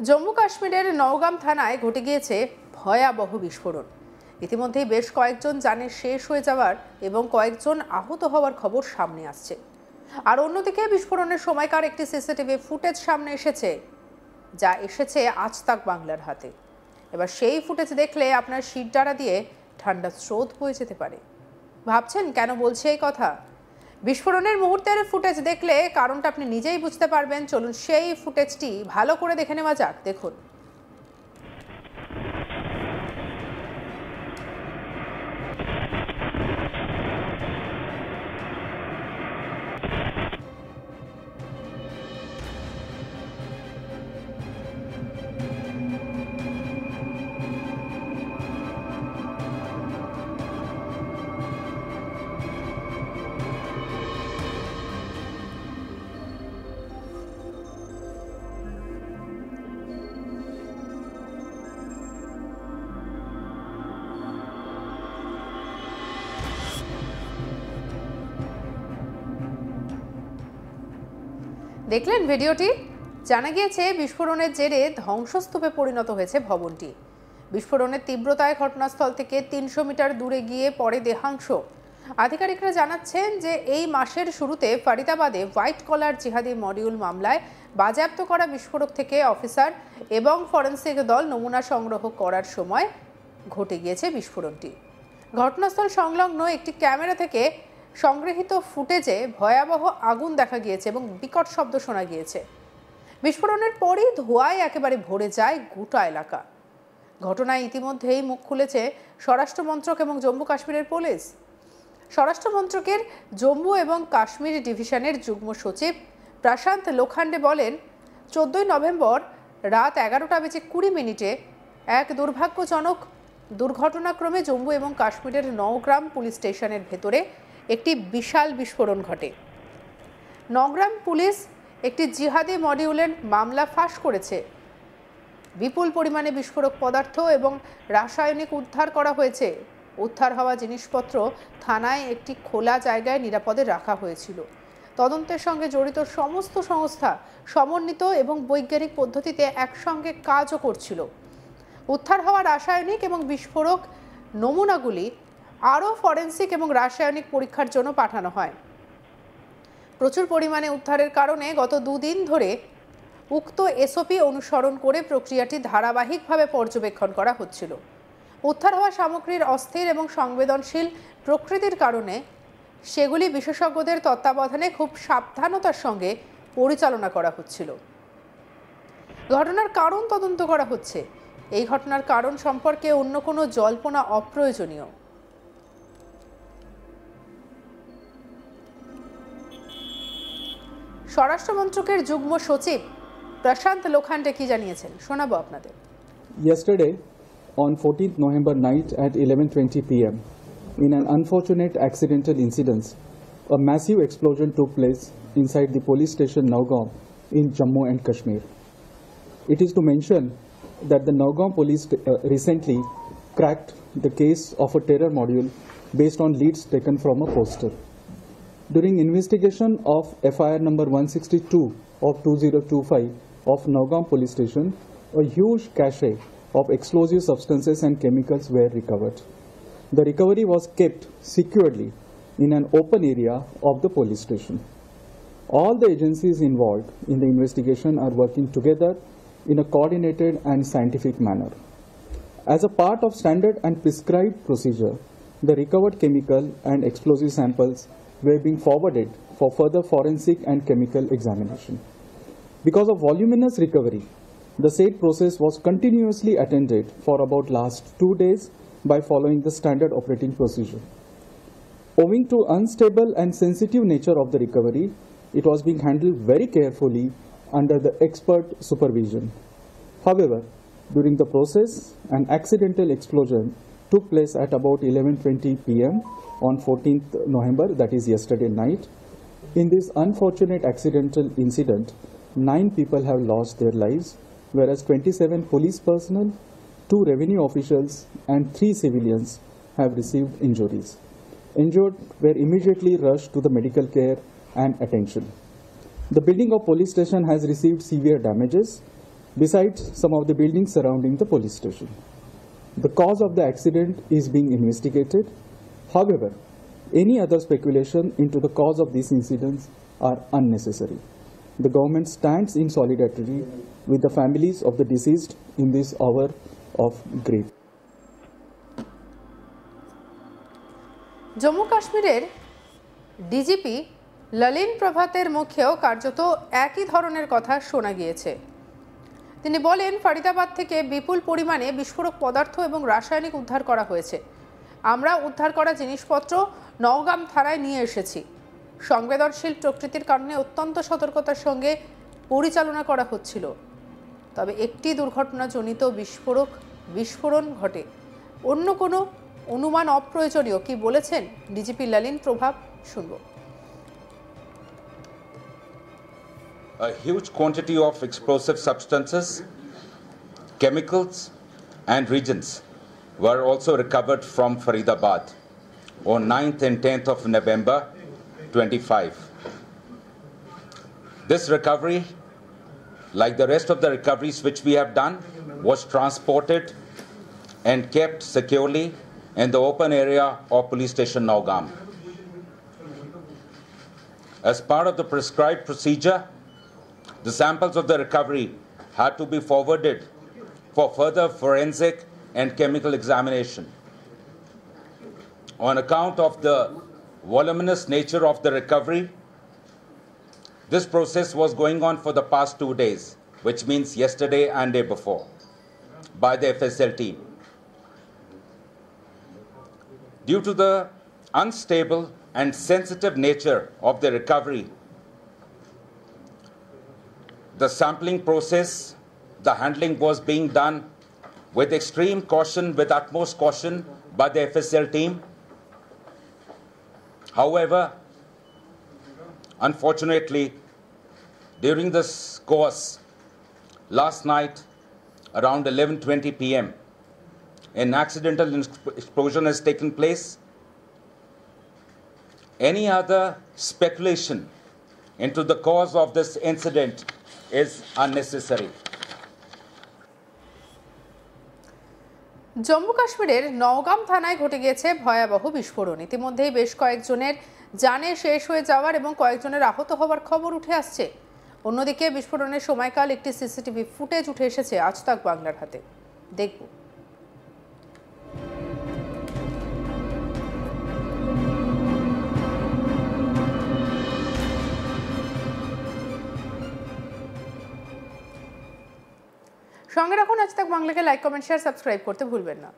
জম্মু কাশ্মীরের নওগাম থানায় ঘটে গিয়েছে ভয়াবহ বিস্ফোরণ। ইতিমধ্যেই বেশ কয়েকজন জানের শেষ হয়ে যাওয়ার এবং কয়েকজন আহত হওয়ার খবর সামনে আসছে। আর অন্যদিকে বিস্ফোরণের সময়কার একটি সিসিটিভি ফুটেজ সামনে এসেছে, যা এসেছে আজ তাক বাংলার হাতে। এবার সেই ফুটেজ দেখলে আপনার শিরদাঁড়া দিয়ে ঠান্ডা স্রোত বয়ে যেতে পারে। ভাবছেন কেন বলছে এই কথা? বিস্ফোরণের মুহূর্তের ফুটেজ দেখলে কারণটা আপনি নিজেই বুঝতে পারবেন। চলুন সেই ফুটেজটি ভালো করে দেখে নেওয়া যাক। দেখুন, দেখলেন ভিডিওটি? জানা গিয়েছে বিস্ফোরণের জেরে ধ্বংসস্তূপে পরিণত হয়েছে ভবনটি। বিস্ফোরণের তীব্রতায় ঘটনাস্থল থেকে ৩০০ মিটার দূরে গিয়ে পড়ে দেহাংশ। আধিকারিকরা জানাচ্ছেন যে এই মাসের শুরুতে ফরিদাবাদে হোয়াইট কলার জিহাদি মডিউল মামলায় বাজেয়াপ্ত করা বিস্ফোরক থেকে অফিসার এবং ফরেনসিক দল নমুনা সংগ্রহ করার সময় ঘটে গিয়েছে বিস্ফোরণটি। ঘটনাস্থল সংলগ্ন একটি ক্যামেরা থেকে সংগৃহীত ফুটেজে ভয়াবহ আগুন দেখা গিয়েছে এবং বিকট শব্দ শোনা গিয়েছে। বিস্ফোরণের পরই ধোঁয়ায় একেবারে ভরে যায় গোটা এলাকা। ঘটনায় ইতিমধ্যেই মুখ খুলেছে স্বরাষ্ট্র মন্ত্রক এবং জম্মু কাশ্মীরের পুলিশ। স্বরাষ্ট্র মন্ত্রকের জম্মু এবং কাশ্মীর ডিভিশনের যুগ্ম সচিব প্রশান্ত লোখান্ডে বলেন, 14 নভেম্বর রাত 11:20 এক দুর্ভাগ্যজনক দুর্ঘটনাক্রমে জম্মু এবং কাশ্মীরের নওগ্রাম পুলিশ স্টেশনের ভেতরে একটি বিশাল বিস্ফোরণ ঘটে। নওগ্রাম পুলিশ একটি জিহাদি মডিউলের মামলা ফাঁস করেছে। বিপুল পরিমাণে বিস্ফোরক পদার্থ এবং রাসায়নিক উদ্ধার করা হয়েছে। উদ্ধার হওয়া জিনিসপত্র থানায় একটি খোলা জায়গায় নিরাপদে রাখা হয়েছিল। তদন্তের সঙ্গে জড়িত সমস্ত সংস্থা সমন্বিত এবং বৈজ্ঞানিক পদ্ধতিতে একসঙ্গে কাজও করছিল। উদ্ধার হওয়া রাসায়নিক এবং বিস্ফোরক নমুনাগুলি আরও ফরেনসিক এবং রাসায়নিক পরীক্ষার জন্য পাঠানো হয়। প্রচুর পরিমাণে উদ্ধারের কারণে গত 2 দিন ধরে উক্ত এসওপি অনুসরণ করে প্রক্রিয়াটি ধারাবাহিকভাবে পর্যবেক্ষণ করা হচ্ছিল। উদ্ধার হওয়া সামগ্রীর অস্থির এবং সংবেদনশীল প্রকৃতির কারণে সেগুলি বিশেষজ্ঞদের তত্ত্বাবধানে খুব সাবধানতার সঙ্গে পরিচালনা করা হচ্ছিল। ঘটনার কারণ তদন্ত করা হচ্ছে। এই ঘটনার কারণ সম্পর্কে অন্য কোনো জল্পনা অপ্রয়োজনীয়। স্বরাষ্ট্র মন্ত্রকের যুগ্ম সচিব প্রশান্ত লোখান্ডে কি জানিয়েছেন শোনাবো আপনাদের। Yesterday, on 14th November night at 11:20 p.m., in an unfortunate accidental incident, a massive explosion took place inside the police station Nowgaon in Jammu and Kashmir. It is to mention that the Nowgaon police recently cracked the case of a terror module based on leads taken from a poster. During investigation of FIR number 162 of 2025 of Nowgaon police station, a huge cache of explosive substances and chemicals were recovered. The recovery was kept securely in an open area of the police station. All the agencies involved in the investigation are working together in a coordinated and scientific manner. As a part of standard and prescribed procedure, the recovered chemical and explosive samples were being forwarded for further forensic and chemical examination. Because of voluminous recovery, the said process was continuously attended for about last 2 days by following the standard operating procedure. Owing to unstable and sensitive nature of the recovery, it was being handled very carefully under the expert supervision. However, during the process, an accidental explosion took place at about 11:20 p.m. on 14th November, that is yesterday night. In this unfortunate accidental incident, 9 people have lost their lives, whereas 27 police personnel, 2 revenue officials and 3 civilians have received injuries. Injured were immediately rushed to the medical care and attention. The building of police station has received severe damages. besides some of the buildings surrounding the police station. The cause of the accident is being investigated. However, any other speculation into the cause of these incidents are unnecessary. The government stands in solidarity with the families of the deceased in this hour of grief. Jammu কাশ্মীরের DGP ললিন প্রভাতের মুখেও কার্যত একই ধরনের কথা শোনা গিয়েছে। তিনি বলেন, ফরিদাবাদ থেকে বিপুল পরিমাণে বিস্ফোরক পদার্থ এবং রাসায়নিক উদ্ধার করা হয়েছে। আমরা উদ্ধার করা জিনিসপত্র নওগাম থানায় নিয়ে এসেছি। সংবেদনশীল প্রকৃতির কারণে অত্যন্ত সতর্কতার সঙ্গে পরিচালনা করা হচ্ছিল। তবে একটি দুর্ঘটনাজনিত বিস্ফোরণ ঘটে। অন্য কোনো অনুমান অপ্রয়োজনীয়। কি বলেছেন ডিজিপি ললিন প্রভাত, শুনব। A huge quantity of explosive substances, chemicals and reagents were also recovered from Faridabad on 9th and 10th of November 25. This recovery, like the rest of the recoveries which we have done, was transported and kept securely in the open area of police station Nowgam. As part of the prescribed procedure, the samples of the recovery had to be forwarded for further forensic and chemical examination. On account of the voluminous nature of the recovery, this process was going on for the past 2 days, which means yesterday and day before, by the FSL team. Due to the unstable and sensitive nature of the recovery, the sampling process, the handling was being done with extreme caution, with utmost caution by the FSL team. However, unfortunately, during this course, last night around 11:20 p.m., an accidental explosion has taken place. Any other speculation into the cause of this incident is unnecessary. Jammu কাশ্মীরের নওগাম থানায় ঘটে গিয়েছে ভয়াবহ বিস্ফোরণ। ইতিমধ্যেই বেশ কয়েকজনের জানে শেষ হয়ে যাওয়ার এবং কয়েকজনের আহত হওয়ার খবর উঠে আসছে। অন্যদিকে বিস্ফোরণের সময়কাল একটি সিসিটিভি ফুটেজ উঠে এসেছে আজ তাক বাংলার হাতে, দেখব। সঙ্গে রাখুন আজ তাক বাংলাকে, লাইক, কমেন্ট, শেয়ার, সাবস্ক্রাইব করতে ভুলবেন না।